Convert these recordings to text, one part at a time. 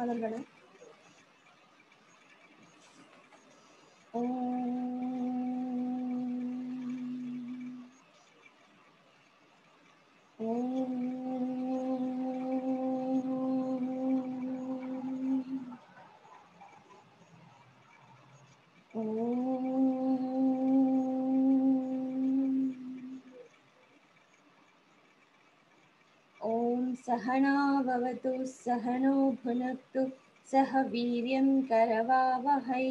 మొదలు పెడదాం. सहना भवतु सहनो भुनक्तु सह वीर्यं करवावहै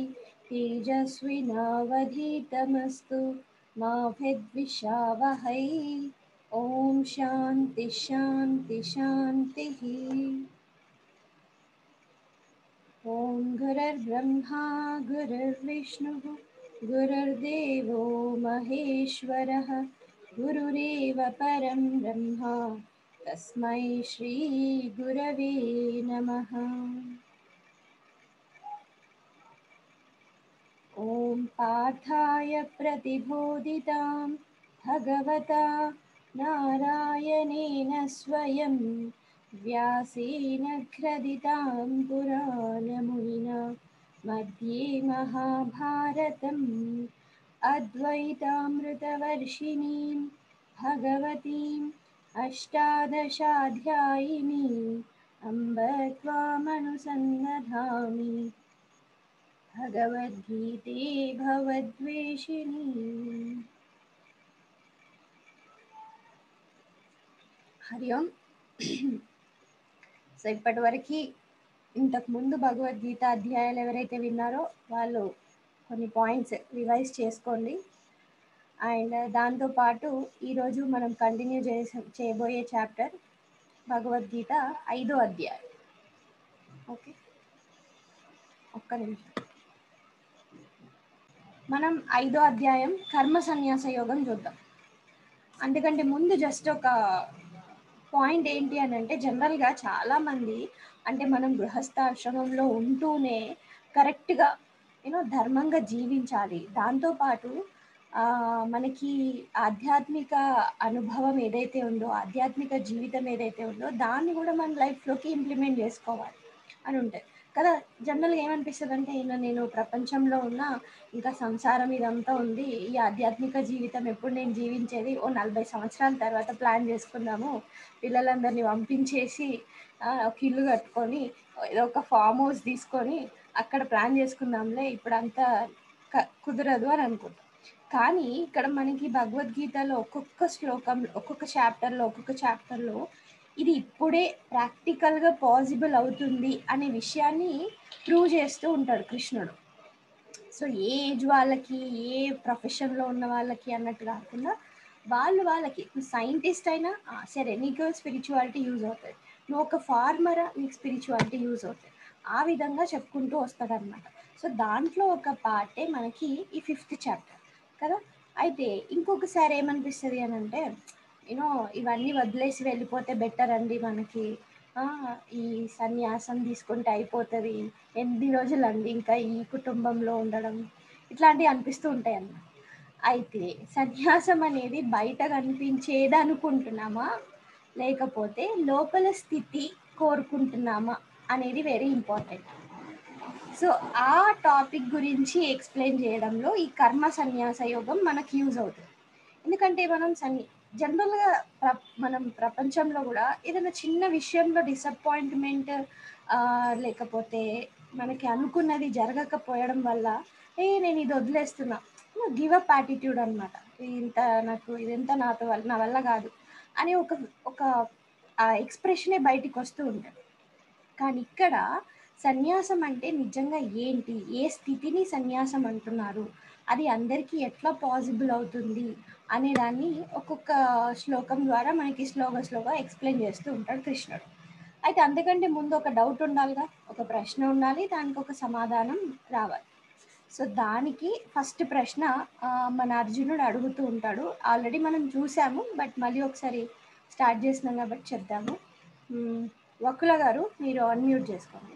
तेजस्विनावधीतमस्तु मा विद्विषावहै. ओम शांति शांति शांतिः. ओम गुरुर्ब्रह्मा गुरुर्विष्णुः गुरुर्देवो महेश्वरः गुरुरेव परं ब्रह्मा तस्मै श्री गुरवे नमः. ओम पार्थाय प्रतिबोधितां भगवता नारायणेन स्वयं व्यासेन ग्रथितां पुराणमुनिना मध्ये महाभारतम् अद्वैतामृतवर्षिणीं भगवतीम् अष्टादशाध्यायिनीम् अम्ब त्वामनुसन्नधामि भगवद्गीते भवद्वेषिणी. హరి ఓం. సో ఇప్పటి వరకు ఇంతకు ముందు భగవద్గీత అధ్యాయాలు ఎవరైతే విన్నారో వాళ్ళు కొన్ని పాయింట్స్ రివైజ్ చేసుకోండి. అండ్ దాంతోపాటు ఈరోజు మనం కంటిన్యూ చేయబోయే చాప్టర్ భగవద్గీత 5వ అధ్యాయం. ఓకే, ఒక్క నిమిషం. మనం 5వ అధ్యాయం కర్మ సన్యాస యోగం చూద్దాం. అందుకంటే ముందు జస్ట్ ఒక పాయింట్ ఏంటి అని అంటే, జనరల్గా చాలామంది అంటే మనం గృహస్థాశ్రమంలో ఉంటూనే కరెక్ట్గా ధర్మంగా జీవించాలి, దాంతోపాటు మనకి ఆధ్యాత్మిక అనుభవం ఏదైతే ఉందో, ఆధ్యాత్మిక జీవితం ఏదైతే ఉందో దాన్ని కూడా మన లైఫ్లోకి ఇంప్లిమెంట్ చేసుకోవాలి అని ఉంటుంది కదా. జనరల్గా ఏమనిపిస్తుంది అంటే, నేను ప్రపంచంలో ఉన్న ఇంకా సంసారం ఇదంతా ఉంది, ఈ ఆధ్యాత్మిక జీవితం ఎప్పుడు నేను జీవించేది, ఓ 40 సంవత్సరాల తర్వాత ప్లాన్ చేసుకుందాము, పిల్లలందరినీ పంపించేసి ఒక ఇల్లు కట్టుకొని ఏదో ఒక ఫామ్ హౌస్ తీసుకొని అక్కడ ప్లాన్ చేసుకుందాంలే, ఇప్పుడు అంతా కుదరదు అని అనుకుంటాం. కానీ ఇక్కడ మనకి భగవద్గీతలో ఒక్కొక్క శ్లోకంలో, ఒక్కొక్క చాప్టర్లో ఇది ఇప్పుడే ప్రాక్టికల్గా పాసిబుల్ అవుతుంది అనే విషయాన్ని ప్రూవ్ చేస్తూ ఉంటాడు కృష్ణుడు. సో ఏ ఏజ్ వాళ్ళకి, ఏ ప్రొఫెషన్లో ఉన్న వాళ్ళకి అన్నట్టు కాకుండా వాళ్ళకి, నువ్వు సైంటిస్ట్ అయినా సరే నీకు స్పిరిచువాలిటీ యూజ్ అవుతుంది, నువ్వు ఒక ఫార్మరా నీకు స్పిరిచువాలిటీ యూజ్ అవుతుంది, ఆ విధంగా చెప్పుకుంటూ వస్తాడు అనమాట. సో దాంట్లో ఒక పార్టే మనకి ఈ 5th చాప్టర్ కదా. అయితే ఇంకొకసారి ఏమనిపిస్తుంది అని అంటే, ఇవన్నీ వదిలేసి వెళ్ళిపోతే బెటర్ అండి, మనకి ఈ సన్యాసం తీసుకుంటే అయిపోతుంది, ఎన్ని రోజులు అండి ఇంకా ఈ కుటుంబంలో ఉండడం, ఇట్లాంటివి అనిపిస్తూ ఉంటాయి అన్నమాట. అయితే సన్యాసం అనేది బయట కనిపించేది అనుకుంటున్నామా, లేకపోతే లోపల స్థితి కోరుకుంటున్నామా అనేది వెరీ ఇంపార్టెంట్. సో ఆ టాపిక్ గురించి ఎక్స్ప్లెయిన్ చేయడంలో ఈ కర్మ సన్యాస యోగం మనకి యూజ్ అవుతుంది. ఎందుకంటే మనం జనరల్గా మనం ప్రపంచంలో కూడా ఏదైనా చిన్న విషయంలో డిసప్పాయింట్మెంట్ లేకపోతే మనకి అనుకున్నది జరగకపోవడం వల్ల నేను ఇది వదిలేస్తున్నా, గివ్ అప్ యాటిట్యూడ్ అనమాట, ఇదంతా నా వల్ల కాదు అని ఒక ఎక్స్ప్రెషనే బయటికి వస్తూ ఉంటుంది. కానీ ఇక్కడ సన్యాసం అంటే నిజంగా ఏంటి, ఏ స్థితిని సన్యాసం అంటున్నారు, అది అందరికీ ఎట్లా పాసిబుల్ అవుతుంది అనే దాన్ని ఒక్కొక్క శ్లోకం ద్వారా మనకి స్లోగా ఎక్స్ప్లెయిన్ చేస్తూ ఉంటాడు కృష్ణుడు. అయితే అంతకంటే ముందు ఒక డౌట్ ఉండాలిగా, ఒక ప్రశ్న ఉండాలి, దానికి ఒక సమాధానం రావాలి. సో దానికి ఫస్ట్ ప్రశ్న మన అర్జునుడు అడుగుతూ ఉంటాడు. ఆల్రెడీ మనం చూసాము, బట్ మళ్ళీ ఒకసారి స్టార్ట్ చేసినాం కాబట్టి చెప్దాము. వకుల గారు మీరు అన్మ్యూట్ చేసుకోండి.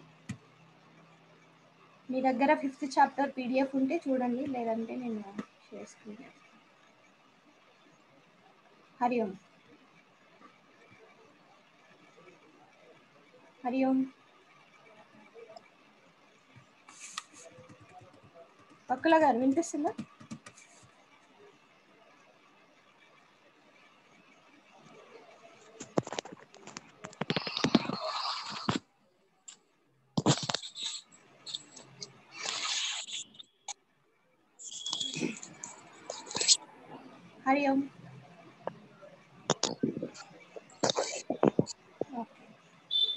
మీ దగ్గర 5th చాప్టర్ PDF ఉంటే చూడండి, లేదంటే నేను షేర్ స్క్రీన్ చేస్తాను. హరి ఓం. హరి ఓం. పక్కల గారు వినిపిస్తుందా? హరి ఓం. ఓకే,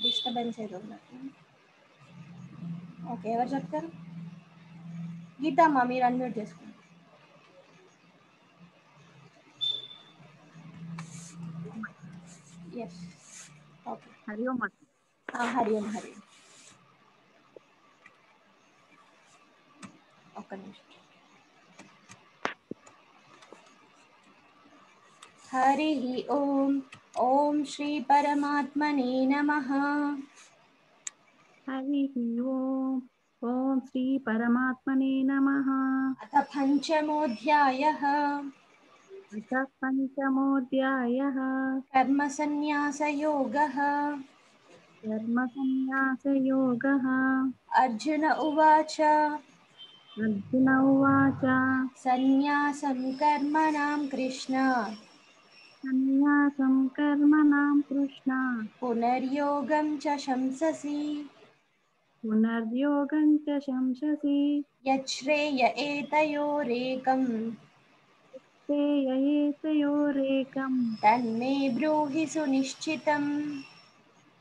డిస్టర్బెన్స్ ఏదో ఉన్నట్టు. ఓకే, ఎవరు చెప్తారు? గీతమ్మ మీరు అన్మ్యూట్ చేసుకోండి. Yes, okay. హరి ఓం. హరి ఓం. హరి ఓం. ఒక్క నిమిషం. హరి ఓం. ఓం శ్రీ పరమాత్మనే నమః. హరి ఓం. ఓం శ్రీ పరమాత్మనే నమః. అథ పంచమోऽధ్యాయः. అథ పంచమోऽధ్యాయः. కర్మ సన్యాసయోగः. కర్మ సన్యాసయోగः. అర్జున ఉవాచ. అర్జున ఉవాచ. సన్యాసం కర్మణాం కృష్ణ. సన్యాసం కర్మణాం కృష్ణ. పునర్యోగం చ శంససి. పునర్యోగం చ శంససి. యచ్ఛ్రేయ ఏతయోరేకం. శ్రేయయేతయోరేకం. తన్మే బ్రూహి సునిశ్చితం.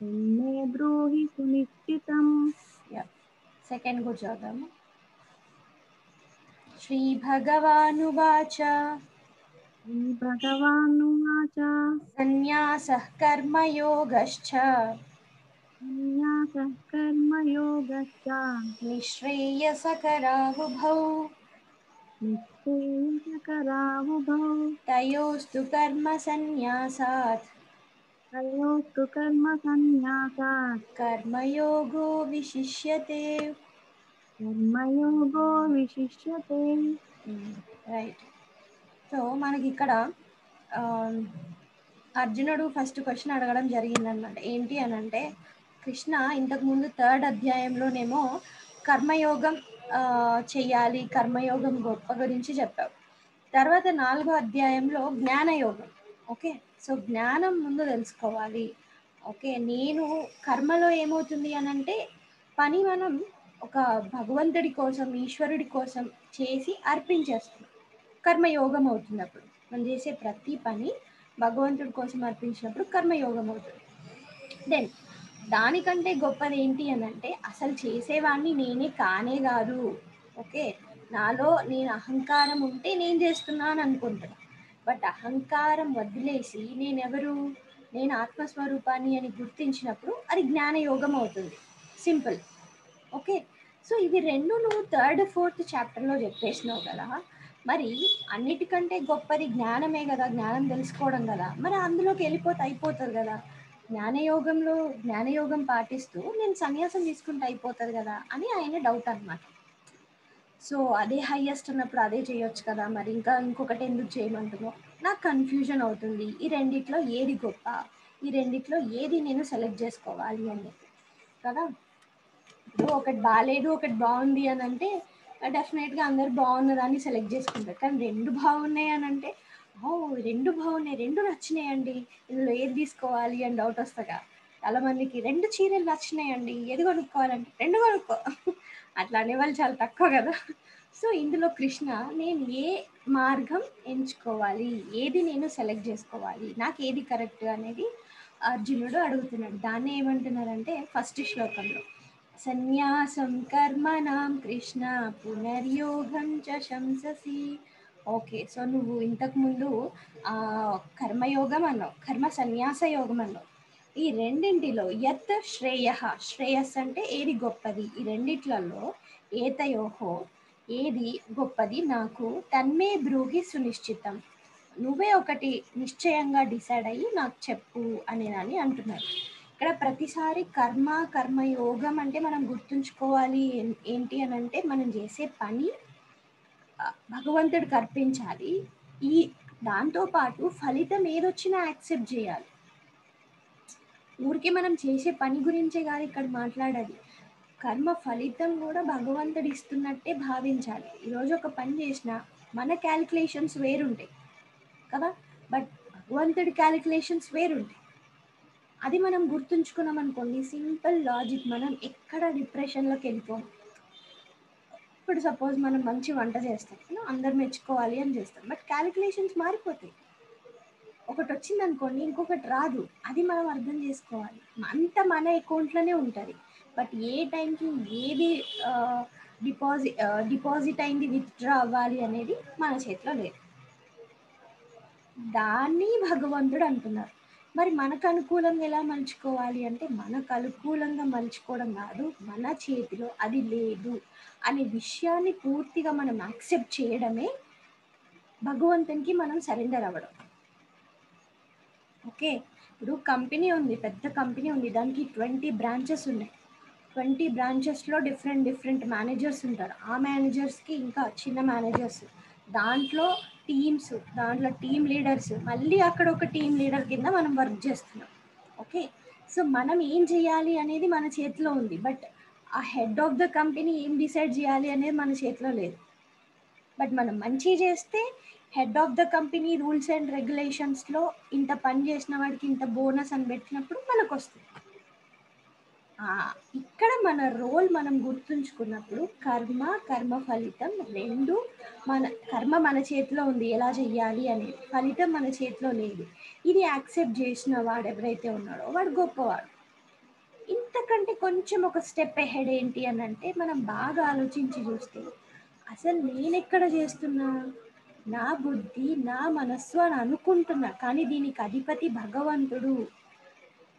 తన్మే బ్రూహి సునిశ్చితం. సెకండ్ కూడా చదువుదాము. శ్రీ భగవానువాచ. శ్రీభగవానువాచ. సన్యాసః కర్మయోగశ్చ. సన్యాసః కర్మయోగశ్చ. నిశ్రేయసకరావుభౌ. నిశ్చేయసకరావుభౌ. తయోస్తు కర్మ సన్యాసాత్. తయోస్తు కర్మ సన్యాసాత్. కర్మయోగో విశిష్యతే. కర్మయోగో విశిష్యతే. రైట్. సో మనకి ఇక్కడ అర్జునుడు ఫస్ట్ క్వశ్చన్ అడగడం జరిగిందనమాట. ఏంటి అని అంటే, కృష్ణ ఇంతకుముందు థర్డ్ అధ్యాయంలోనేమో కర్మయోగం చెయ్యాలి, కర్మయోగం గొప్ప గురించి చెప్పావు. తర్వాత 4వ అధ్యాయంలో జ్ఞానయోగం. ఓకే, సో జ్ఞానం ముందు తెలుసుకోవాలి. ఓకే, నేను కర్మలో ఏమవుతుంది అని అంటే, పని మనం ఒక భగవంతుడి కోసం, ఈశ్వరుడి కోసం చేసి అర్పించేస్తున్నాం. కర్మయోగం అవుతుంది. అప్పుడు మనం చేసే ప్రతి పని భగవంతుడి కోసం అర్పించినప్పుడు కర్మయోగం అవుతుంది. దెన్ దానికంటే గొప్పది ఏంటి అని అంటే, అసలు చేసేవాడిని నేనే కానే కాదు. ఓకే, నాలో నేను అహంకారం ఉంటే నేను చేస్తున్నాను అనుకుంటున్నా. బట్ అహంకారం వదిలేసి నేనెవరు, నేను ఆత్మస్వరూపాన్ని అని గుర్తించినప్పుడు అది జ్ఞానయోగం అవుతుంది. సింపుల్. ఓకే, సో ఇవి రెండు నువ్వు థర్డ్ ఫోర్త్ చాప్టర్లో చెప్పేసినావు కదా. మరి అన్నిటికంటే గొప్పది జ్ఞానమే కదా, జ్ఞానం తెలుసుకోవడం కదా. మరి అందులోకి వెళ్ళిపోతే అయిపోతుంది కదా. జ్ఞానయోగం పాటిస్తూ నేను సన్యాసం తీసుకుంటే అయిపోతుంది కదా అని ఆయన డౌట్ అనమాట. సో అదే హైయెస్ట్ ఉన్నప్పుడు అదే చేయొచ్చు కదా, మరి ఇంకొకటి ఎందుకు చేయమంటున్నావు? నాకు కన్ఫ్యూజన్ అవుతుంది. ఈ రెండిట్లో ఏది గొప్ప, ఈ రెండిట్లో ఏది నేను సెలెక్ట్ చేసుకోవాలి అని కదా. ఇప్పుడు ఒకటి బాగాలేదు, ఒకటి బాగుంది అని అంటే డెఫినెట్గా అందరు బాగున్నదాన్ని సెలెక్ట్ చేసుకుంటారు. కానీ రెండు బాగున్నాయి అని అంటే, ఓ రెండు బాగున్నాయి, రెండు నచ్చినాయండి, ఇందులో ఏది తీసుకోవాలి అని డౌట్ వస్తాగా. చాలా మందికి రెండు చీరలు నచ్చినాయండి, ఏది కొనుక్కోవాలంటే రెండు కొనుక్కో అట్లా అనేవాళ్ళు చాలా తక్కువ కదా. సో ఇందులో కృష్ణ, నేను ఏ మార్గం ఎంచుకోవాలి, ఏది నేను సెలెక్ట్ చేసుకోవాలి, నాకు ఏది కరెక్ట్ అనేది అర్జునుడు అడుగుతున్నాడు. దాన్ని ఏమంటున్నారంటే ఫస్ట్ శ్లోకంలో, సన్యాసం కర్మణాం కృష్ణ పునర్యోగం చ శంససి. ఓకే, సో నువ్వు ఇంతకుముందు కర్మయోగం అన్నావు, కర్మ సన్యాస యోగం అన్నావు. ఈ రెండింటిలో యత్ శ్రేయ, శ్రేయస్ అంటే ఏది గొప్పది, ఈ రెండిట్లలో ఏతయోహో ఏది గొప్పది నాకు, తన్మే బ్రూహి సునిశ్చితం, నువ్వే ఒకటి నిశ్చయంగా డిసైడ్ అయ్యి నాకు చెప్పు అనేదని అంటున్నారు. ఇక్కడ ప్రతిసారి కర్మయోగం అంటే మనం గుర్తుంచుకోవాలి ఏంటి అని అంటే, మనం చేసే పని భగవంతుడికి అర్పించాలి. ఈ దాంతోపాటు ఫలితం ఏదొచ్చినా యాక్సెప్ట్ చేయాలి. ఊరికే మనం చేసే పని గురించే కాదు ఇక్కడ మాట్లాడాలి. కర్మ ఫలితం కూడా భగవంతుడు ఇస్తున్నట్టే భావించాలి. ఈరోజు ఒక పని చేసినా మన క్యాలిక్యులేషన్స్ వేరుంటాయి కదా, బట్ భగవంతుడి క్యాలిక్యులేషన్స్ వేరుంటాయి. అది మనం గుర్తుంచుకున్నాం అనుకోండి, సింపుల్ లాజిక్, మనం ఎక్కడ డిప్రెషన్లోకి వెళ్ళిపోం. ఇప్పుడు సపోజ్ మనం మంచి వంట చేస్తాం, అందరు మెచ్చుకోవాలి అని చేస్తాం, బట్ క్యాలిక్యులేషన్స్ మారిపోతాయి. ఒకటి వచ్చింది అనుకోండి, ఇంకొకటి రాదు. అది మనం అర్థం చేసుకోవాలి. అంత మన అకౌంట్లోనే ఉంటుంది, బట్ ఏ టైంకి ఏది డిపాజిట్ అయింది, విత్డ్రా అవ్వాలి అనేది మన చేతిలో లేదు. దాన్ని భగవంతుడు అంటున్నారు. మరి మనకు అనుకూలంగా ఎలా మలుచుకోవాలి అంటే, మనకు అనుకూలంగా మలుచుకోవడం కాదు, మన చేతిలో అది లేదు అనే విషయాన్ని పూర్తిగా మనం యాక్సెప్ట్ చేయడమే భగవంతునికి మనం సరెండర్ అవ్వడం. ఓకే, ఇప్పుడు కంపెనీ ఉంది, పెద్ద కంపెనీ ఉంది, దానికి 20 బ్రాంచెస్ ఉన్నాయి. 20 బ్రాంచెస్లో డిఫరెంట్ మేనేజర్స్ ఉంటారు. ఆ మేనేజర్స్కి ఇంకా చిన్న మేనేజర్స్, దాంట్లో టీమ్స్, దాంట్లో టీమ్ లీడర్స్, మళ్ళీ అక్కడ ఒక టీమ్ లీడర్ కింద మనం వర్క్ చేస్తున్నాం. ఓకే, సో మనం ఏం చేయాలి అనేది మన చేతిలో ఉంది, బట్ ఆ హెడ్ ఆఫ్ ద కంపెనీ ఏం డిసైడ్ చేయాలి అనేది మన చేతిలో లేదు. బట్ మనం మంచి చేస్తే head of the company rules and రెగ్యులేషన్స్లో ఇంత పని చేసిన వాడికి ఇంత బోనస్ అని పెట్టినప్పుడు మనకు వస్తుంది. ఇక్కడ మన రోల్ మనం గుర్తుంచుకున్నప్పుడు కర్మ ఫలితం రెండు, మన కర్మ మన చేతిలో ఉంది ఎలా చెయ్యాలి అనేది, ఫలితం మన చేతిలో లేదు. ఇది యాక్సెప్ట్ చేసిన వాడు ఎవరైతే ఉన్నాడో వాడు గొప్పవాడు. ఇంతకంటే కొంచెం ఒక స్టెప్ అహెడ్ ఏంటి అని అంటే, మనం బాగా ఆలోచించి చూస్తే అసలు నేను ఎక్కడ చేస్తున్నా, నా బుద్ధి నా మనస్సు అని అనుకుంటున్నా, కానీ దీనికి అధిపతి భగవంతుడు.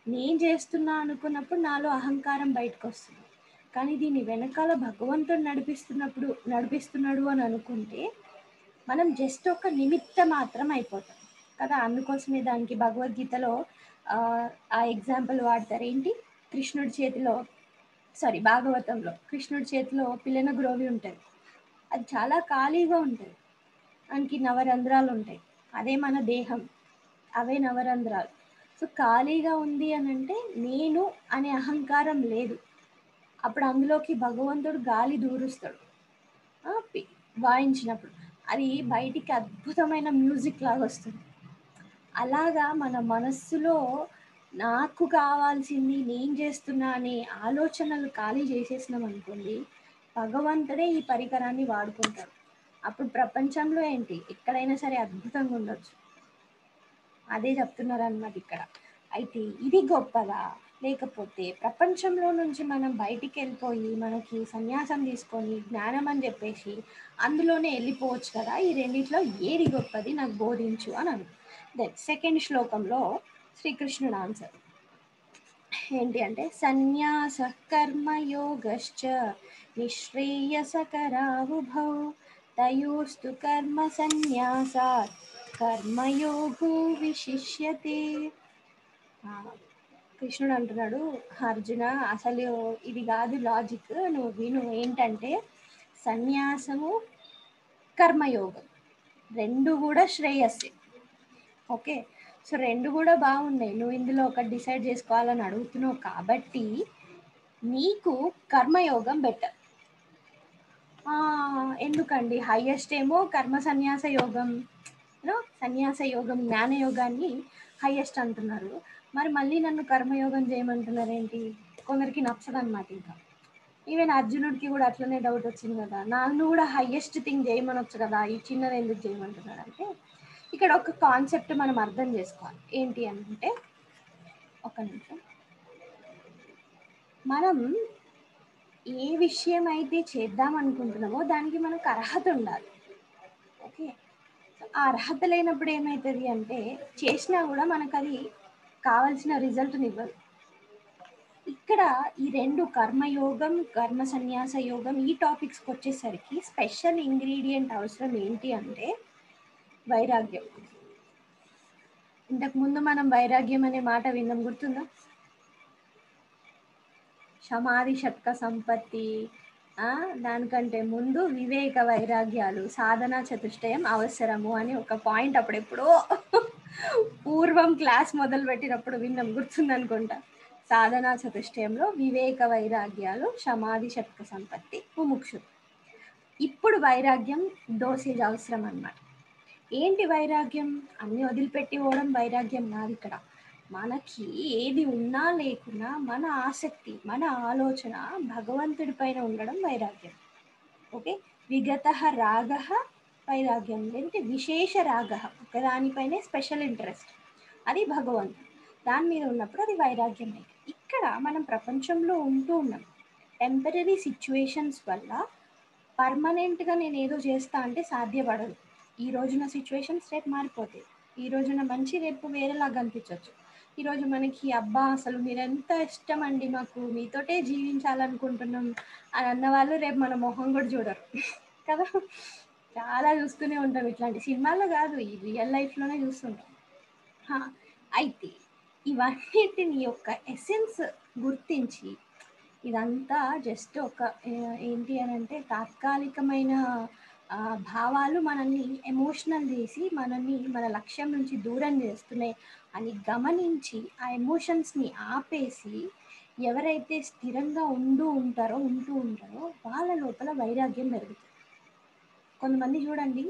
నేను చేస్తున్నా అనుకున్నప్పుడు నాలో అహంకారం బయటకు వస్తుంది, కానీ దీని వెనకాల భగవంతుడు నడిపిస్తున్నాడు అని అనుకుంటే మనం జస్ట్ ఒక నిమిత్త మాత్రం అయిపోతాం కదా. అందుకోసమే దానికి భగవద్గీతలో ఆ ఎగ్జాంపుల్ వాడతారు. ఏంటి, కృష్ణుడి చేతిలో, భాగవతంలో కృష్ణుడి చేతిలో పిల్లన గ్రోవి ఉంటుంది. అది చాలా ఖాళీగా ఉంటుంది, దానికి నవరంధ్రాలు ఉంటాయి. అదే మన దేహం, అవే నవరంధ్రాలు. సో ఖాళీగా ఉంది అని అంటే నేను అనే అహంకారం లేదు. అప్పుడు అందులోకి భగవంతుడు గాలి దూరుస్తాడు, వాయించినప్పుడు అది బయటికి అద్భుతమైన మ్యూజిక్ లాగా వస్తుంది. అలాగా మన మనస్సులో నాకు కావాల్సింది నేను చేస్తున్నా అనే ఆలోచనలు ఖాళీ చేసేసినాం అనుకోండి, భగవంతుడే ఈ పరికరాన్ని వాడుకుంటాడు. అప్పుడు ప్రపంచంలో ఏంటి, ఎక్కడైనా సరే అద్భుతంగా ఉండొచ్చు. అదే చెప్తున్నారు అన్నమాట ఇక్కడ. అయితే ఇది గొప్పదా, లేకపోతే ప్రపంచంలో నుంచి మనం బయటికి వెళ్ళిపోయి మనకి సన్యాసం తీసుకొని జ్ఞానం అని చెప్పేసి అందులోనే వెళ్ళిపోవచ్చు కదా, ఈ రెండిట్లో ఏది గొప్పది నాకు బోధించు అని అను. దెన్ సెకండ్ శ్లోకంలో శ్రీకృష్ణుడు ఆన్సర్ ఏంటి అంటే, సన్యాస కర్మయోగశ్చ నిశ్రేయసకరావుభౌ తయోస్తు కర్మ సన్యాసాత్ కర్మయోగో విశిష్యతే. కృష్ణుడు అంటున్నాడు, అర్జున అసలు ఇది కాదు లాజిక్, నువ్వు విను. ఏంటంటే సన్యాసము కర్మయోగం రెండు కూడా శ్రేయస్సే. ఓకే, సో రెండు కూడా బాగున్నాయి, నువ్వు ఇందులో ఒకటి డిసైడ్ చేసుకోవాలని అడుగుతున్నావు కాబట్టి నీకు కర్మయోగం బెటర్. ఎందుకండి, హైయెస్ట్ ఏమో కర్మ సన్యాస యోగం, సన్యాస యోగం జ్ఞాన యోగాన్ని హైయెస్ట్ అంటున్నారు, మరి మళ్ళీ నన్ను కర్మయోగం చేయమంటున్నారు ఏంటి? కొందరికి నచ్చదన్నమాట. ఇంకా ఈవెన్ అర్జునుడికి కూడా అట్లనే డౌట్ వచ్చింది కదా, నన్ను కూడా హైయెస్ట్ థింగ్ చేయమనొచ్చు కదా, ఈ చిన్నది ఎందుకు చేయమంటున్నారు అంటే, ఇక్కడ ఒక కాన్సెప్ట్ మనం అర్థం చేసుకోవాలి. ఏంటి అంటే, ఒక నిమిషం, మనం ఏ విషయం అయితే చేద్దాం అనుకుంటున్నామో దానికి మనకు అర్హత ఉండాలి. ఓకే, ఆ అర్హత లేనప్పుడు ఏమవుతుంది అంటే చేసినా కూడా మనకు అది కావాల్సిన రిజల్ట్ని ఇవ్వదు. ఇక్కడ ఈ రెండు, కర్మయోగం కర్మ సన్యాస యోగం, ఈ టాపిక్స్కి వచ్చేసరికి స్పెషల్ ఇంగ్రీడియంట్ అవసరం ఏంటి అంటే వైరాగ్యం. ఇంతకుముందు మనం వైరాగ్యం అనే మాట విన్నాం, గుర్తుందా? సమాధి షట్క సంపత్తి, దానికంటే ముందు వివేక వైరాగ్యాలు, సాధన చతుష్టయం అవసరము అని ఒక పాయింట్ అప్పుడెప్పుడో పూర్వం క్లాస్ మొదలు పెట్టినప్పుడు విన్నాం, గుర్తుందనుకుంటా. సాధనా చతుష్టయంలో వివేక వైరాగ్యాలు, సమాధి షట్క సంపత్తి, ముముక్షు. ఇప్పుడు వైరాగ్యం డోసేజ్ అవసరం అన్నమాట. ఏంటి వైరాగ్యం? అన్ని వదిలిపెట్టి పోవడం వైరాగ్యం కాదు ఇక్కడ. మనకి ఏది ఉన్నా లేకున్నా మన ఆసక్తి, మన ఆలోచన భగవంతుడి పైన ఉండడం వైరాగ్యం. ఓకే, విగత రాగ వైరాగ్యం, లేదంటే విశేష రాగ, ఒకదానిపైనే స్పెషల్ ఇంట్రెస్ట్, అది భగవంతుడు. దాని మీద ఉన్నప్పుడు అది వైరాగ్యం అయితే. ఇక్కడ మనం ప్రపంచంలో ఉంటూ ఉన్నాం, టెంపరీ సిచ్యువేషన్స్ వల్ల పర్మనెంట్గా నేను ఏదో చేస్తా అంటే సాధ్యపడదు. ఈ రోజున సిచ్యువేషన్స్ రేపు మారిపోతాయి. ఈ రోజున మంచి రేపు వేరేలాగా అనిపించవచ్చు. ఈరోజు మనకి అబ్బా అసలు మీరెంత ఇష్టం అండి, మాకు మీతోటే జీవించాలనుకుంటున్నాం అని అన్న వాళ్ళు రేపు మన మొహం కూడా చూడరు కదా. చాలా చూస్తూనే ఉంటాం, ఇట్లాంటి సినిమాల్లో కాదు, ఈ రియల్ లైఫ్లోనే చూస్తుంటాం. అయితే ఇవన్నిటిని యొక్క ఎసెన్స్ గుర్తించి, ఇదంతా జస్ట్ ఒక ఏంటి అని అంటే తాత్కాలికమైన భావాలు మనల్ని ఎమోషనల్ చేసి మనల్ని మన లక్ష్యం నుంచి దూరం చేస్తున్నాయి అని గమనించి ఆ ఎమోషన్స్ని ఆపేసి ఎవరైతే స్థిరంగా ఉంటూ ఉంటారో వాళ్ళ లోపల వైరాగ్యం పెరుగుతుంది. కొంతమంది చూడండి,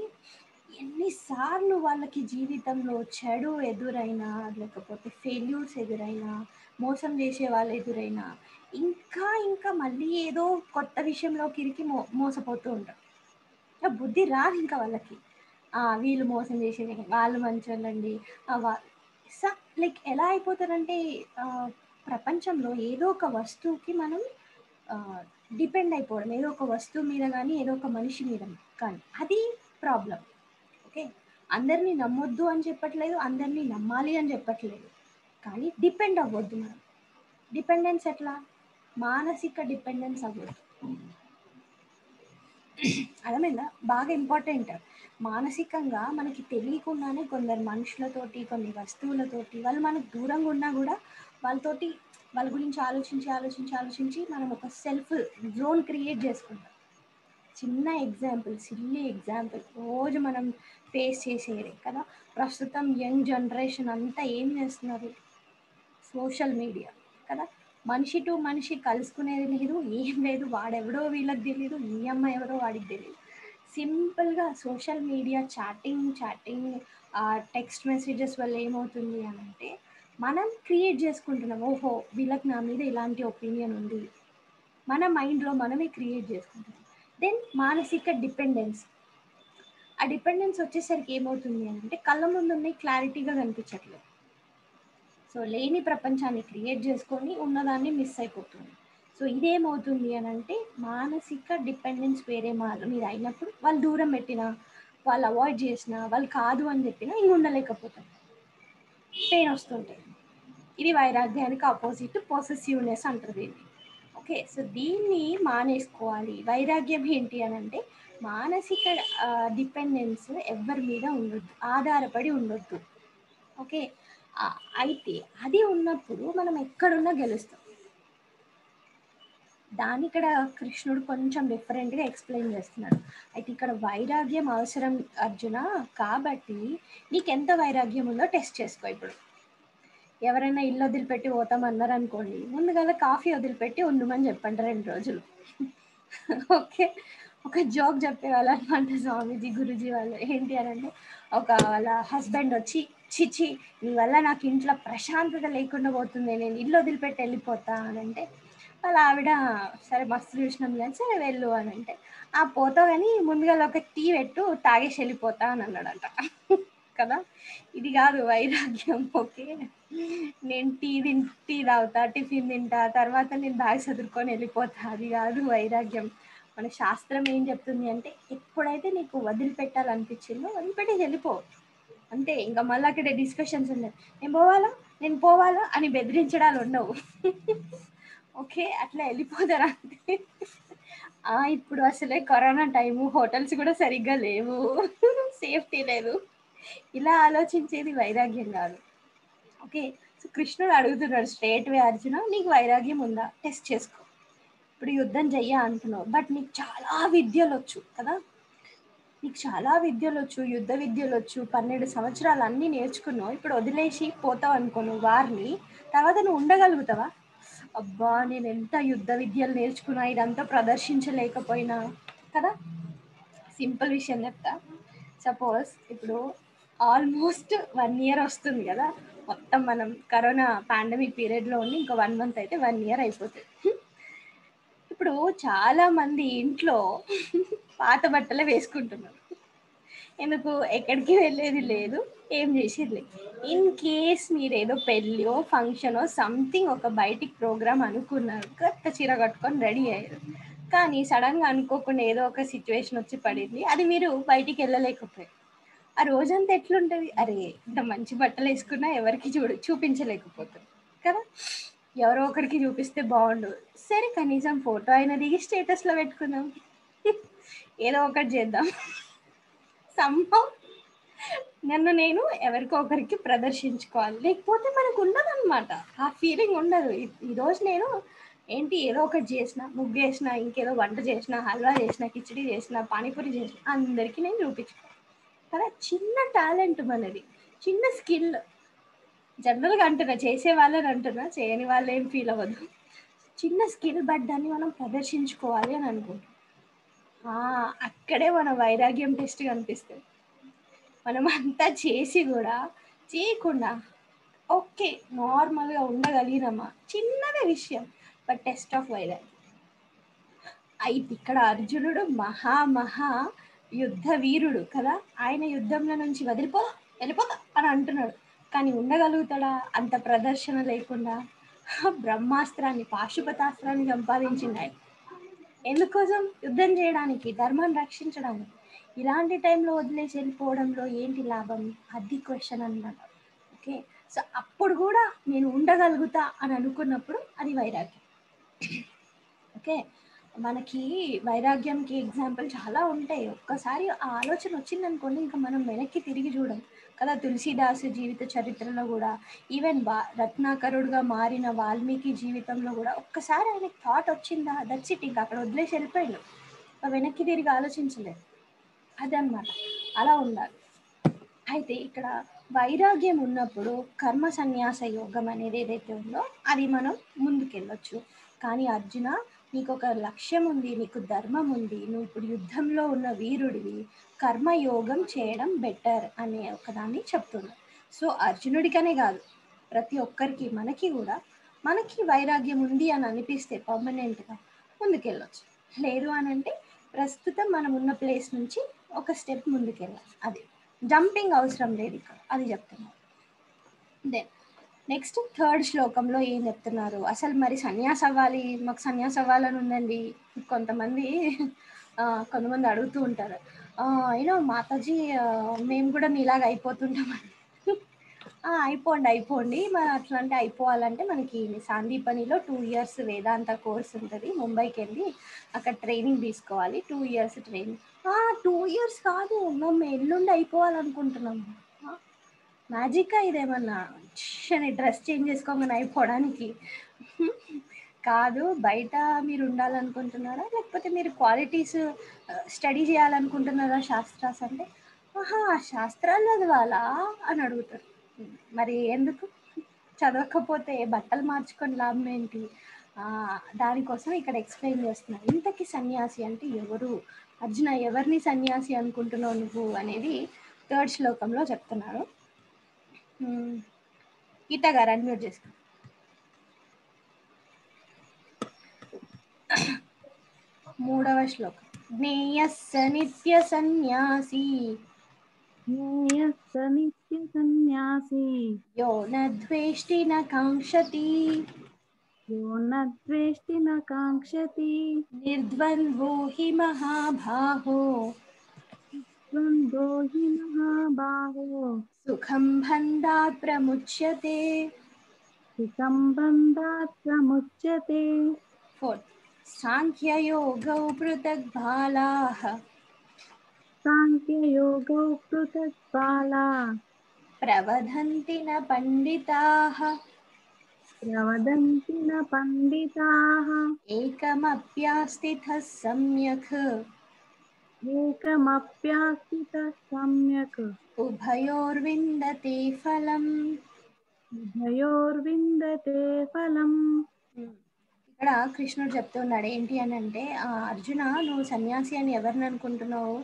ఎన్నిసార్లు వాళ్ళకి జీవితంలో చెడు ఎదురైనా, లేకపోతే ఫెయిల్యూర్స్ ఎదురైనా, మోసం చేసే వాళ్ళు ఎదురైనా, ఇంకా మళ్ళీ ఏదో కొత్త విషయంలోకి ఇరికి మోసపోతూ ఉంటారు. బుద్ధి రాదు ఇంకా వాళ్ళకి. వీళ్ళు మోసం చేసేది, వాళ్ళు మంచోళ్ళండి. లైక్ ఎలా అయిపోతారంటే ప్రపంచంలో ఏదో ఒక వస్తువుకి మనం డిపెండ్ అయిపోవడం, ఏదో ఒక వస్తువు మీద కానీ ఏదో ఒక మనిషి మీద కానీ, అది ప్రాబ్లం. ఓకే, అందరినీ నమ్మొద్దు అని చెప్పట్లేదు, అందరినీ నమ్మాలి అని చెప్పట్లేదు, కానీ డిపెండ్ అవ్వద్దు. మనం డిపెండెన్స్ ఎట్లా? మానసిక డిపెండెన్స్ అవ్వద్దు. అర్థమైందా? బాగా ఇంపార్టెంట్. మానసికంగా మనకి తెలియకుండానే కొందరు మనుషులతోటి, కొన్ని వస్తువులతోటి వాళ్ళు మనకు దూరంగా ఉన్నా కూడా వాళ్ళతోటి వాళ్ళ గురించి ఆలోచించి మనం ఒక సెల్ఫ్ జోన్ క్రియేట్ చేసుకుంటాం. చిన్న ఎగ్జాంపుల్, సిల్లీ ఎగ్జాంపుల్, రోజు మనం ఫేస్ చేసేది కదా. ప్రస్తుతం యంగ్ జనరేషన్ అంతా ఏం చేస్తున్నారు? సోషల్ మీడియా కదా. మనిషి టు మనిషి కలుసుకునేది లేదు, ఏం లేదు. వాడెవడో వీళ్ళకి తెలియదు, ఈ అమ్మాయి ఎవరో వాడికి తెలియదు. సింపుల్గా social media chatting text messages వల్ల ఏమవుతుంది అని అంటే మనం క్రియేట్ చేసుకుంటున్నాం, ఓహో వీళ్ళకి నా మీద ఇలాంటి ఒపీనియన్ ఉంది, మన మైండ్లో మనమే క్రియేట్ చేసుకుంటున్నాం. దెన్ మానసిక డిపెండెన్స్. ఆ డిపెండెన్స్ వచ్చేసరికి ఏమవుతుంది అంటే కళ్ళ ముందు ఉన్నాయి క్లారిటీగా కనిపించట్లేదు. సో లేని ప్రపంచాన్ని క్రియేట్ చేసుకొని ఉన్నదాన్ని మిస్ అయిపోతుంది. సో ఇదేమవుతుంది అని అంటే మానసిక డిపెండెన్స్ వేరే వాళ్ళ మీద అయినప్పుడు వాళ్ళు దూరం పెట్టినా, వాళ్ళు అవాయిడ్ చేసినా, వాళ్ళు కాదు అని చెప్పినా ఇంక ఉండలేకపోతారు, పెయిన్ వస్తుంటాయి. ఇది వైరాగ్యానికి ఆపోజిట్ పొసెసివ్నెస్ అంటారు దీన్ని. ఓకే, సో దీన్ని మానేసుకోవాలి. వైరాగ్యం ఏంటి అని అంటే మానసిక డిపెండెన్స్ ఎవరి మీద ఉండొద్దు, ఆధారపడి ఉండొద్దు. ఓకే, అయితే అది ఉన్నప్పుడు మనం ఎక్కడున్నా గెలుస్తాం. దాని ఇక్కడ కృష్ణుడు కొంచెం డిఫరెంట్గా ఎక్స్ప్లెయిన్ చేస్తున్నాడు. అయితే ఇక్కడ వైరాగ్యం అవసరం అర్జున, కాబట్టి నీకు ఎంత వైరాగ్యం ఉందో టెస్ట్ చేసుకో. ఇప్పుడు ఎవరైనా ఇల్లు వదిలిపెట్టి పోతామన్నారు అనుకోండి, ముందుగా కాఫీ వదిలిపెట్టి ఉండమని చెప్పండి 2 రోజులు. ఓకే, ఒక జోక్ చెప్పేవాళ్ళు అనమాట స్వామీజీ, గురుజీ వాళ్ళు. ఏంటి అని అంటే వాళ్ళ హస్బెండ్ వచ్చి, చిచి నీ వల్ల నాకు ఇంట్లో ప్రశాంతత లేకుండా పోతుంది, నేను ఇల్లు వదిలిపెట్టి వెళ్ళిపోతా అని అంటే వాళ్ళ ఆవిడ, సరే మస్తు చూసినాం కానీ సరే వెళ్ళు అని అంటే, పోతావు కానీ ముందుగా ఒక టీ పెట్టు, తాగేసి వెళ్ళిపోతా అని అన్నాడంట కదా. ఇది కాదు వైరాగ్యం. ఓకే, నేను టీ తాగుతా, టిఫిన్ తింటా, తర్వాత నేను బ్యాగ్ చదువుకొని వెళ్ళిపోతా, అది కాదు వైరాగ్యం. మన శాస్త్రం ఏం చెప్తుంది అంటే ఎప్పుడైతే నీకు వదిలిపెట్టాలనిపించిందో వదిలిపెట్టి వెళ్ళిపో అంతే. ఇంకా మళ్ళీ అక్కడ డిస్కషన్స్ ఉన్నాయి, నేను పోవాలా అని బెదిరించడాలు ఉండవు. ఓకే, అట్లా వెళ్ళిపోతారా అంటే ఇప్పుడు అసలే కరోనా టైము, హోటల్స్ కూడా సరిగ్గా లేవు, సేఫ్టీ లేదు, ఇలా ఆలోచించేది వైరాగ్యం కాదు. ఓకే, సో కృష్ణుడు అడుగుతున్నాడు స్ట్రేట్ వే, అర్జున నీకు వైరాగ్యం ఉందా, టెస్ట్ చేసుకో. ఇప్పుడు యుద్ధం చెయ్య అంటున్నావు, బట్ నీకు చాలా విద్యలు వచ్చు కదా, నీకు చాలా విద్యలు వచ్చు, యుద్ధ విద్యలు వచ్చు, 12 సంవత్సరాలు అన్నీ నేర్చుకున్నావు, ఇప్పుడు వదిలేసి పోతావు అనుకో నువ్వు వారిని, తర్వాత నువ్వు ఉండగలుగుతావా? అబ్బా నేను ఎంత యుద్ధ విద్యలు నేర్చుకున్నా ఇదంతా ప్రదర్శించలేకపోయినా కదా. సింపుల్ విషయం చెప్తా. సపోజ్ ఇప్పుడు ఆల్మోస్ట్ 1 ఇయర్ వస్తుంది కదా, మొత్తం మనం కరోనా పాండమిక్ పీరియడ్లో ఉండి ఇంకా 1 మంత్ అయితే 1 ఇయర్ అయిపోతుంది. ఇప్పుడు చాలా మంది ఇంట్లో పాత బట్టలే వేసుకుంటున్నారు. ఎందుకు? ఎక్కడికి వెళ్ళేది లేదు, ఏం చేసేది లేదు. ఇన్ కేస్ మీరు ఏదో పెళ్ళో ఫంక్షనో సంథింగ్ ఒక బయటికి ప్రోగ్రామ్ అనుకున్నారు, కొత్త చీర కట్టుకొని రెడీ అయ్యారు, కానీ సడన్గా అనుకోకుండా ఏదో ఒక సిచ్యువేషన్ వచ్చి పడింది, అది మీరు బయటికి వెళ్ళలేకపోయారు. ఆ రోజంతా ఎట్లుంటుంది? అరే ఇంత మంచి బట్టలు వేసుకున్నా ఎవరికి చూపించలేకపోతుంది కదా. ఎవరో ఒకరికి చూపిస్తే బాగుండు, సరే కనీసం ఫోటో అయినా దిగి స్టేటస్లో పెట్టుకుందాం, ఏదో ఒకటి చేద్దాం. సంభవం నన్ను నేను ఎవరికో ఒకరికి ప్రదర్శించుకోవాలి, లేకపోతే మనకు ఉండదన్నమాట, ఆ ఫీలింగ్ ఉండదు. ఈరోజు నేను ఏంటి ఏదో ఒకటి చేసిన, ముగ్గు చేసిన, ఇంకేదో వంట చేసిన, హల్వా చేసిన, కిచడీ చేసిన, పానీపూరి చేసిన, అందరికీ నేను చూపించుకోవాలి కదా. చిన్న టాలెంట్ మనది, చిన్న స్కిల్. జనరల్గా అంటున్నా, చేసే వాళ్ళని అంటున్నా, చేయని వాళ్ళు ఏం ఫీల్ అవ్వదు. చిన్న స్కిల్, బట్ దాన్ని మనం ప్రదర్శించుకోవాలి అని అనుకుంటాం. అక్కడే మన వైరాగ్యం టెస్ట్ కనిపిస్తుంది. మనం అంతా చేసి కూడా చేయకుండా ఓకే నార్మల్గా ఉండగలిగినమా, చిన్నదే విషయం, బట్ టెస్ట్ ఆఫ్ వైరాగ్యం. అయితే ఇక్కడ అర్జునుడు మహా యుద్ధ వీరుడు కదా, ఆయన యుద్ధంలో నుంచి వెళ్ళిపోతా అని అంటున్నాడు, కానీ ఉండగలుగుతాడా అంత ప్రదర్శన లేకుండా? బ్రహ్మాస్త్రాన్ని, పాశుపతాస్త్రాన్ని సంపాదించింది ఆయన. ఎందుకోసం? యుద్ధం చేయడానికి, ధర్మాన్ని రక్షించడానికి. ఇలాంటి టైంలో వదిలేసి వెళ్ళిపోవడంలో ఏంటి లాభం? అది క్వశ్చన్ అన్నమాట. ఓకే, సో అప్పుడు కూడా నేను ఉండగలుగుతా అని అనుకున్నప్పుడు అది వైరాగ్యం. ఓకే, మనకి వైరాగ్యంకి ఎగ్జాంపుల్ చాలా ఉంటాయి. ఒక్కసారి ఆ ఆలోచన వచ్చిందనుకోండి, ఇంకా మనం వెనక్కి తిరిగి చూడం కదా. తులసీదాసు జీవిత చరిత్రలో కూడా, ఈవెన్ రత్నాకరుడుగా మారిన వాల్మీకి జీవితంలో కూడా ఒక్కసారి ఆయనకి థాట్ వచ్చిందా, దట్స్ ఇట్, ఇంకా అక్కడ వదిలేసి వెళ్ళిపోయాడు, వెనక్కి తిరిగి ఆలోచించలేదు. అదనమాట, అలా ఉండాలి. అయితే ఇక్కడ వైరాగ్యం ఉన్నప్పుడు కర్మ సన్యాస యోగం అనేది ఏదైతే ఉందో అది మనం ముందుకెళ్ళొచ్చు. కానీ అర్జున, నీకు ఒక లక్ష్యం ఉంది, నీకు ధర్మం ఉంది, నువ్వు ఇప్పుడు యుద్ధంలో ఉన్న వీరుడివి, కర్మయోగం చేయడం బెటర్ అనే ఒకదాన్ని చెప్తున్నా. సో అర్జునుడికనే కాదు, ప్రతి ఒక్కరికి, మనకి కూడా, మనకి వైరాగ్యం ఉంది అని అనిపిస్తే పర్మనెంట్గా ముందుకెళ్ళొచ్చు. లేదు అని అంటే ప్రస్తుతం మనం ఉన్న ప్లేస్ నుంచి ఒక స్టెప్ ముందుకెళ్ళాలి. అది జంపింగ్ అవసరం లేదు ఇక్కడ, అది చెప్తున్నారు. దెన్ నెక్స్ట్ 3rd శ్లోకంలో ఏం చెప్తున్నారు? అసలు మరి సన్యాసి అవ్వాలి, మాకు సన్యాసి అవ్వాలని ఉందండి. కొంతమంది అడుగుతూ ఉంటారు, అయినా మాతాజీ మేము కూడా మీలాగా అయిపోతుంటామని. అయిపోండి, మరి అట్లా అంటే అయిపోవాలంటే మనకి సాందీపనిలో 2 years వేదాంత కోర్స్ ఉంటుంది, ముంబైకి వెళ్ళి అక్కడ ట్రైనింగ్ తీసుకోవాలి, 2 years ట్రైనింగ్. 2 years కాదు, మేము ఎల్లుండి అయిపోవాలనుకుంటున్నాము. మ్యాజికా ఇదేమన్నా? అని డ్రెస్ చేంజ్ చేసుకోమని అయిపోవడానికి కాదు. బయట మీరు ఉండాలనుకుంటున్నారా, లేకపోతే మీరు క్వాలిటీస్ స్టడీ చేయాలనుకుంటున్నారా శాస్త్రాస్ అంటే? శాస్త్రాలు చదవాలా అని అడుగుతారు. మరి ఎందుకు చదవకపోతే బట్టలు మార్చుకొని లాభం ఏంటి? దానికోసం ఇక్కడ ఎక్స్ప్లెయిన్ చేస్తున్నారు. ఇంతకీ సన్యాసి అంటే ఎవరు? అర్జున, ఎవరిని సన్యాసి అనుకుంటున్నావు నువ్వు అనేది 3rd శ్లోకంలో చెప్తున్నారు. గీత గారు అన్మ్యూట్ చేసుకో. 3వ శ్లోకం. జ్ఞేయస్స నిత్య సన్యాసి యో న ద్వేష్టి న కాంక్షతి నిర్ద్వంద్వో హి మహాబాహో సుఖం బంధాత్ ప్రముచ్యతే. 4th సాంఖ్యయోగౌ పృథక్ బాలాః ప్రవదంతి న పండితాః ఏకమప్యాస్థితః సమ్యక్ ఉభయోర్విందతే ఫలం. ఉమ్. ఇక్కడ కృష్ణుడు చెప్తున్నాడు ఏంటి అని అంటే, అర్జున నువ్వు సన్యాసి అని ఎవరిని అనుకుంటున్నావు,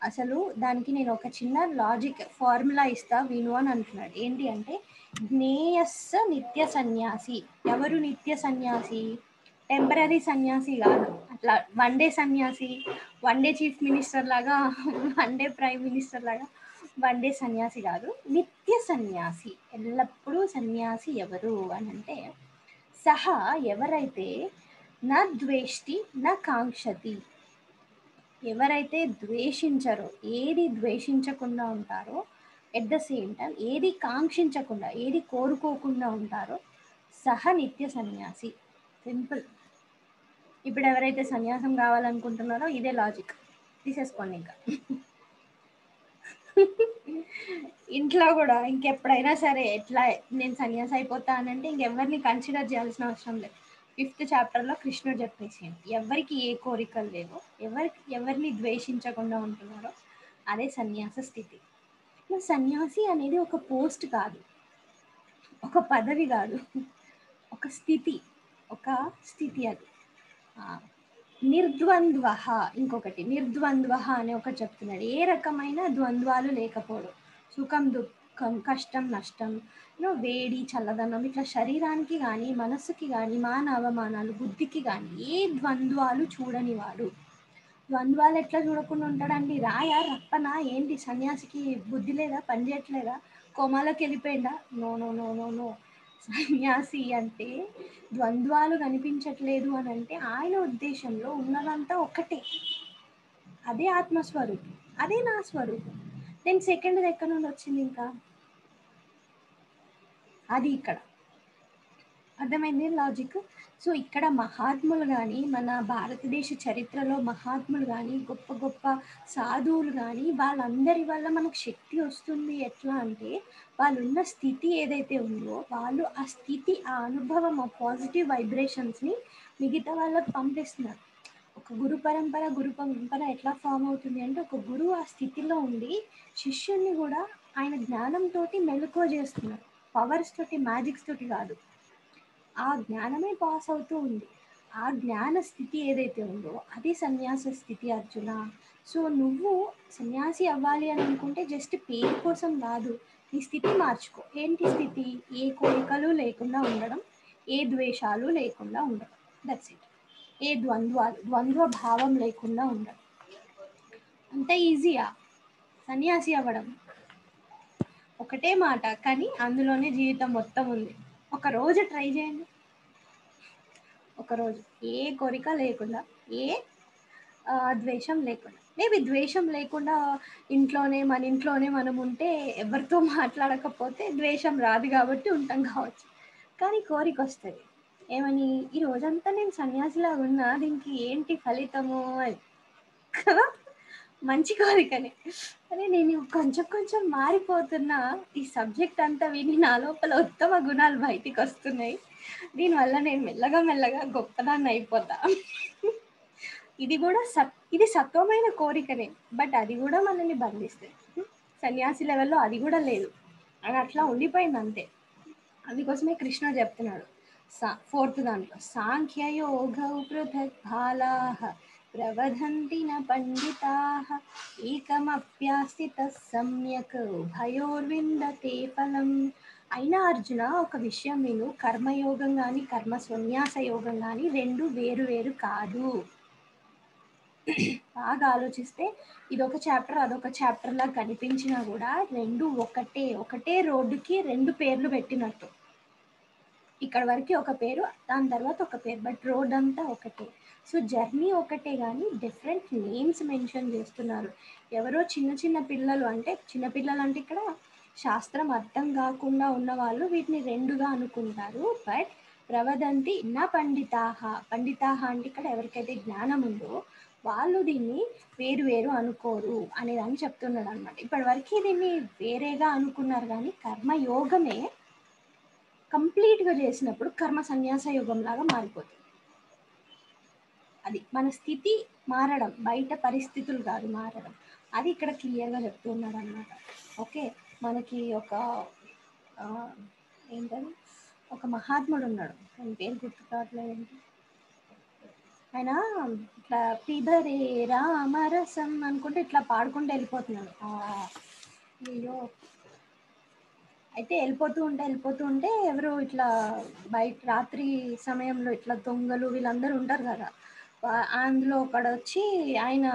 అసలు దానికి నేను ఒక చిన్న లాజిక్ ఫార్ములా ఇస్తా విను అని అంటున్నాడు. ఏంటి అంటే, జ్ఞేయస్స నిత్య సన్యాసి. ఎవరు నిత్య సన్యాసి? టెంపరీ సన్యాసి కాదు, అట్లా వన్ డే సన్యాసి, వన్ డే చీఫ్ మినిస్టర్ లాగా, వన్ డే ప్రైమ్ మినిస్టర్ లాగా వన్ డే సన్యాసి కాదు, నిత్య సన్యాసి. ఎల్లప్పుడూ సన్యాసి ఎవరు అని అంటే, సహా ఎవరైతే నా ద్వేష్టి నా కాంక్షతి, ఎవరైతే ద్వేషించరో, ఏది ద్వేషించకుండా ఉంటారో, ఎట్ ద సేమ్ టైం ఏది కాంక్షించకుండా, ఏది కోరుకోకుండా ఉంటారో, సహ నిత్య సన్యాసి. సింపుల్. ఇప్పుడు ఎవరైతే సన్యాసం కావాలనుకుంటున్నారో ఇదే లాజిక్, తీసేసుకోండి ఇంకా. ఇంట్లో కూడా ఇంకెప్పుడైనా సరే ఎట్లా నేను సన్యాసి అయిపోతా అని అంటే ఇంకెవరిని కన్సిడర్ చేయాల్సిన అవసరం లేదు. 5th చాప్టర్లో కృష్ణుడు చెప్పేసింది, ఎవరికి ఏ కోరికలు లేవో, ఎవరిని ద్వేషించకుండా ఉంటున్నారో అదే సన్యాస స్థితి. సన్యాసి అనేది ఒక పోస్ట్ కాదు, ఒక పదవి కాదు, ఒక స్థితి, ఒక స్థితి అది. ఆ, నిర్ద్వంద్వ. ఇంకొకటి నిర్ద్వంద్వ అని ఒకటి చెప్తున్నాడు, ఏ రకమైన ద్వంద్వాలు లేకపోవడం, సుఖం దుఃఖం కష్టం నష్టం, వేడి చల్లదనం, ఇట్లా శరీరానికి కానీ మనస్సుకి కానీ మాన అవమానాలు బుద్ధికి కానీ ఏ ద్వంద్వాలు చూడని వాడు. ద్వంద్వాలు ఎట్లా చూడకుండా ఉంటాడండి? రాయా రప్పనా ఏంటి? సన్యాసికి బుద్ధి లేదా, పని చేయట్లేదా, కోమాలోకి వెళ్ళిపోయిందా? No no no no no. సన్యాసి అంటే ద్వంద్వాలు కనిపించట్లేదు అని అంటే ఆయన ఉద్దేశంలో ఉన్నదంతా ఒకటే, అదే ఆత్మస్వరూపం, అదే నా స్వరూపం. నేను సెకండ్ ఎక్కడ నుండి వచ్చింది ఇంకా? అది ఇక్కడ అర్థమైంది లాజిక్. సో ఇక్కడ మహాత్ములు కానీ, మన భారతదేశ చరిత్రలో మహాత్ములు కానీ, గొప్ప గొప్ప సాధువులు కానీ, వాళ్ళందరి వల్ల మనకు శక్తి వస్తుంది. ఎట్లా అంటే వాళ్ళు ఉన్న స్థితి ఏదైతే ఉందో, వాళ్ళు ఆ స్థితి, ఆ అనుభవం, ఆ పాజిటివ్ వైబ్రేషన్స్ని మిగతా వాళ్ళకి పంపిస్తున్నారు. ఒక గురు పరంపర ఎట్లా ఫామ్ అవుతుంది అంటే, ఒక గురువు ఆ స్థితిలో ఉండి శిష్యుల్ని కూడా ఆయన జ్ఞానంతో మెలకువ చేస్తున్నారు, పవర్స్ తోటి మ్యాజిక్స్ తోటి కాదు, ఆ జ్ఞానమే పాస్ అవుతూ ఉంది. ఆ జ్ఞాన స్థితి ఏదైతే ఉందో అది సన్యాస స్థితి అర్జున. సో నువ్వు సన్యాసి అవ్వాలి అని అనుకుంటే జస్ట్ పేరు కోసం కాదు, నీ స్థితి మార్చుకో. ఏంటి స్థితి? ఏ కోరికలు లేకుండా ఉండడం, ఏ ద్వేషాలు లేకుండా ఉండడం, దట్స్ ఇట్. ఏ ద్వంద్వ భావం లేకుండా ఉండడం. అంత ఈజీయా సన్యాసి అవ్వడం? ఒకటే మాట కానీ అందులోనే జీవితం మొత్తం ఉంది. ఒక రోజు ట్రై చేయండి, ఒకరోజు ఏ కోరిక లేకుండా, ఏ ద్వేషం లేకుండా. మేబీ ద్వేషం లేకుండా మన ఇంట్లోనే మనం ఉంటే, ఎవరితో మాట్లాడకపోతే ద్వేషం రాదు కాబట్టి ఉంటాం కావచ్చు. కానీ కోరిక వస్తుంది ఏమని, ఈ రోజంతా నేను సన్యాసిలాగా ఉన్నా, దీనికి ఏంటి ఫలితము అని కదా. మంచి కోరికనే. అరే నేను కొంచెం కొంచెం మారిపోతున్నా, ఈ సబ్జెక్ట్ అంతా విని నా లోపల ఉత్తమ గుణాలు బయటికి వస్తున్నాయి, దీనివల్ల నేను మెల్లగా మెల్లగా గొప్పదాన్ని అయిపోతా. ఇది సత్వమైన కోరికనే, బట్ అది కూడా మనల్ని బంధిస్తుంది. సన్యాసి లెవెల్లో అది కూడా లేదు, అది అట్లా ఉండిపోయింది అంతే. అందుకోసమే కృష్ణ చెప్తున్నాడు 4th దాంట్లో, సాంఖ్యయోగౌ పృథక్ బాలాః ప్రవదంతి న పండితాః ఏకమప్యాస్థితః సమ్యక్ ఉభయోర్విందతే ఫలం. అయినా అర్జున ఒక విషయం నేను, కర్మయోగం కానీ కర్మ సన్యాస యోగం కానీ రెండు వేరు వేరు కాదు. బాగా ఆలోచిస్తే ఇదొక చాప్టర్ అదొక చాప్టర్ లా కనిపించినా కూడా రెండు ఒకటే, ఒకటే రోడ్డుకి రెండు పేర్లు పెట్టినట్టు. ఇక్కడ వరకు ఒక పేరు, దాని తర్వాత ఒక పేరు, బట్ రోడ్ అంతా ఒకటే. సో జర్నీ ఒకటే కానీ డిఫరెంట్ నేమ్స్ మెన్షన్ చేస్తున్నారు. ఎవరో చిన్న చిన్న పిల్లలు, అంటే చిన్నపిల్లలు అంటే ఇక్కడ శాస్త్రం అర్థం కాకుండా ఉన్న వాళ్ళు వీటిని రెండుగా అనుకుంటారు. బట్ ప్రవదంతి నా పండితాహ, పండితాహ అంటే ఇక్కడ ఎవరికైతే జ్ఞానం ఉందో వాళ్ళు దీన్ని వేరు వేరు అనుకోరు అనేదాన్ని చెప్తున్నాడు అనమాట. ఇప్పటి వరకు దీన్ని వేరేగా అనుకున్నారు కానీ కర్మయోగమే కంప్లీట్గా చేసినప్పుడు కర్మ సన్యాస యోగం లాగా మారిపోతుంది. అది మన స్థితి మారడం, బయట పరిస్థితులు కాదు మారడం. అది ఇక్కడ క్లియర్గా చెప్తున్నాడు అనమాట. ఓకే, మనకి ఒక ఏంటది ఒక మహాత్ముడు ఉన్నాడు, ఆయన పేరు గుర్తు కావట్లేదు. ఆయన ఇట్లా పిబరే రామరసం అనుకుంటే ఇట్లా పాడుకుంటూ వెళ్ళిపోతున్నాడు. అయ్యో, అయితే వెళ్ళిపోతూ ఉంటే ఎవరు ఇట్లా బయట రాత్రి సమయంలో ఇట్లా దొంగలు వీళ్ళందరూ ఉంటారు కదా, అందులో ఒకడు వచ్చి ఆయన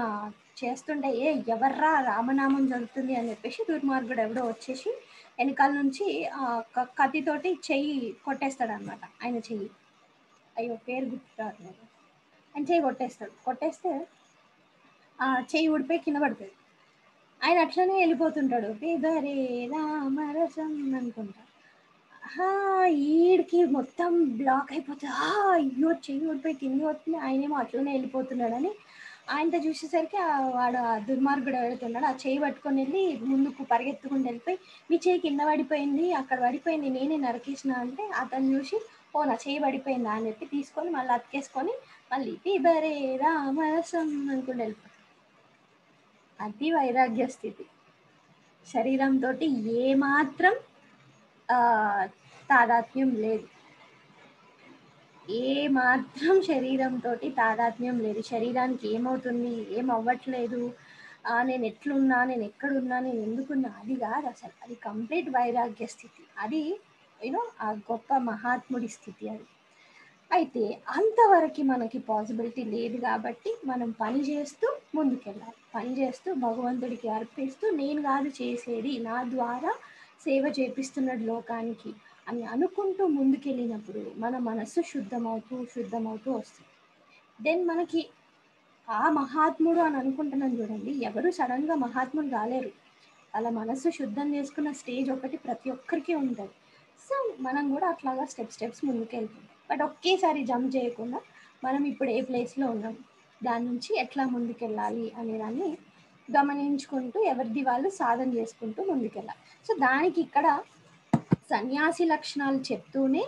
చేస్తుంటే ఎవర్రా రామనామం జరుగుతుంది అని చెప్పేసి దుర్మార్గుడు ఎవడో వచ్చేసి వెనకాల నుంచి కత్తితోటి చెయ్యి కొట్టేస్తాడు అనమాట. ఆయన చెయ్యి, అయ్యో పేరు గుర్తురాదు, ఆయన చెయ్యి కొట్టేస్తే ఆ చెయ్యి ఊడిపోయి కింద పడుతుంది. ఆయన అట్లనే వెళ్ళిపోతుంటాడు, పిబరే రామరసం అనుకుంటా. ఈడికి మొత్తం బ్లాక్ అయిపోతుంది. అయ్యో చెయ్యి ఊడిపోయి కింద వస్తుంది, ఆయనేమో అట్లనే వెళ్ళిపోతున్నాడని ఆయనతో చూసేసరికి వాడు ఆ దుర్మార్గుడు వెళుతున్నాడు, ఆ చెయ్యి పట్టుకొని వెళ్ళి ముందుకు పరిగెత్తుకుంటూ వెళ్ళిపోయి మీ చెయ్యి కింద పడిపోయింది, అక్కడ పడిపోయింది, నేనే నరికేసిన అంటే అతను చూసి ఓ నా చెయ్యి పడిపోయిందా అని చెప్పి తీసుకొని మళ్ళీ అతికేసుకొని మళ్ళీ పిబరే రామరసం అనుకుంటూ వెళ్ళిపోతాడు. అది వైరాగ్య స్థితి. శరీరంతో ఏమాత్రం తాదాత్మ్యం లేదు, ఏమాత్రం శరీరంతో తాదాత్మ్యం లేదు. శరీరానికి ఏమవుతుంది, ఏం అవ్వట్లేదు, నేను ఎట్లున్నా, నేను ఎక్కడున్నా, నేను ఎందుకున్నా, అది కాదు అసలు. అది కంప్లీట్ వైరాగ్య స్థితి. అది ఆ గొప్ప మహాత్ముడి స్థితి అది. అయితే అంతవరకు మనకి పాసిబిలిటీ లేదు కాబట్టి మనం పని చేస్తూ ముందుకెళ్ళాలి. పని చేస్తూ భగవంతుడికి అర్పిస్తూ నేను కాదు చేసేది, నా ద్వారా సేవ చేపిస్తున్నాడు లోకానికి అని అనుకుంటూ ముందుకెళ్ళినప్పుడు మన మనస్సు శుద్ధమవుతూ వస్తుంది. దెన్ మనకి ఆ మహాత్ముడు అని అనుకుంటున్నాను చూడండి, ఎవరు సడన్గా మహాత్ముడు కాలేరు. అలా మనస్సు శుద్ధం చేసుకున్న స్టేజ్ ఒకటి ప్రతి ఒక్కరికి ఉంటుంది. సో మనం కూడా అట్లాగా స్టెప్స్ ముందుకు వెళ్తాం. బట్ ఒకేసారి జంప్ చేయకుండా మనం ఇప్పుడు ఏ ప్లేస్లో ఉన్నాం, దాని నుంచి ఎట్లా ముందుకెళ్ళాలి అనేదాన్ని గమనించుకుంటూ ఎవరిది వాళ్ళు సాధన చేసుకుంటూ ముందుకెళ్ళాలి. సో దానికి ఇక్కడ సన్యాసి లక్షణాలు చెప్తూనే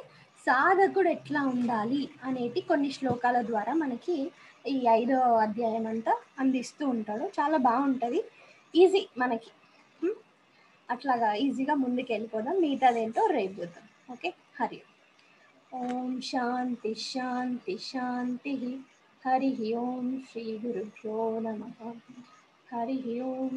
సాధకుడు ఎట్లా ఉండాలి అనేది కొన్ని శ్లోకాల ద్వారా మనకి ఈ 5వ అధ్యాయం అంతా అందిస్తూ ఉంటాడు. చాలా బాగుంటుంది, ఈజీ మనకి. అట్లాగా ఈజీగా ముందుకు వెళ్ళిపోదాం. మిగతాదేంటో రేపు చూద్దాం. ఓకే, హరి ఓం శాంతి శాంతి శాంతి. హరి ఓం శ్రీ గురుభ్యో నమః. హరి ఓం.